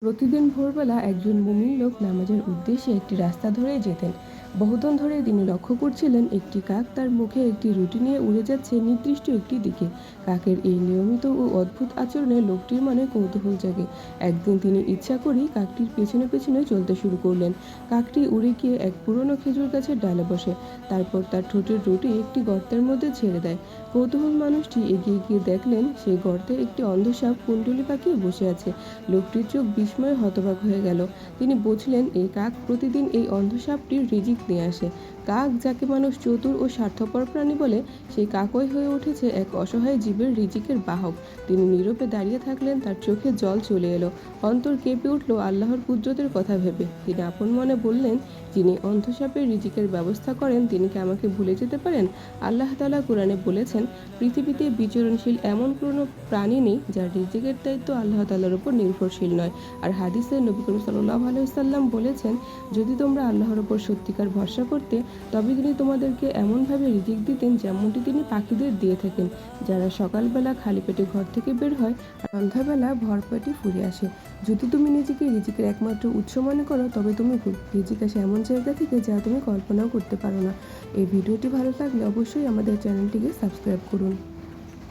প্রতিদিন ভোরবেলা একজন মুমিন লোক নামাজের উদ্দেশ্যে একটি রাস্তা ধরে যেতেন। বহুদিন ধরে তিনি লক্ষ্য করছিলেন একটি কাক তার মুখে একটি রুটি নিয়ে উড়ে যাচ্ছে নির্দিষ্ট একটি দিকে। কাকের এই নিয়মিত ও অদ্ভুত আচরণে লোকটির মনে কৌতূহল জাগে। একদিন তিনি ইচ্ছা করেই কাকটির পেছনে পেছনে চলতে শুরু করলেন। কাকটি উড়ে গিয়ে এক পুরনো খেজুর গাছের ডালে বসে, তারপর তার ঠোঁটের রুটি একটি গর্তের মধ্যে ছেড়ে দেয়। কৌতূহল মানুষটি এগিয়ে গিয়ে দেখলেন সেই গর্তে একটি অন্ধসাপ কুণ্ডলি পাকিয়ে বসে আছে। লোকটির চোখ বিস্ময়ে হতবাক হয়ে গেল। তিনি বুঝলেন এই কাক প্রতিদিন এই অন্ধসাপটির রিজিক নিয়ে আসে। কাক, যাকে মানুষ চতুর ও স্বার্থপর প্রাণী বলে, সেই কাকই হয়ে উঠেছে এক অসহায় জীবের রিজিকের বাহক। তিনি নীরবে দাঁড়িয়ে থাকলেন, তার চোখে জল চলে এলো। অন্তর কেঁপে উঠল আল্লাহর কুদরতের কথা ভেবে। তিনি আপন মনে বললেন, যিনি অন্ধসাপের রিজিকের ব্যবস্থা করেন তিনি কি আমাকে ভুলে যেতে পারেন? আল্লাহ তাআলা কোরআনে বলেছেন, পৃথিবীতে বিচরণশীল এমন কোনো প্রাণী নেই যার রিজিকের দায়িত্ব আল্লাহ তাআলার উপর নির্ভরশীল নয়। আর হাদিসে নবী করিম সাল্লাল্লাহু আলাইহি ওয়াসাল্লাম বলেছেন, যদি তোমরা আল্লাহর উপর সত্যিকার ভরসা করতে, তবে তিনি তোমাদেরকে এমনভাবে রিজিক দিতেন যেমনটি তিনি পাখিদের দিয়ে থাকেন, যারা সকালবেলা খালি পেটে ঘর থেকে বের হয় আর সন্ধ্যাবেলা ভরপেটে ফিরে আসে। যদি তুমি নিজেকে রিজিকের একমাত্র উৎস মনে করো, তবে তুমি ভুল। রিজিক আসে এমন জায়গা থেকে যা তুমি কল্পনাও করতে পারো না। এই ভিডিওটি ভালো লাগলে অবশ্যই আমাদের চ্যানেলটিকে সাবস্ক্রাইব করুন।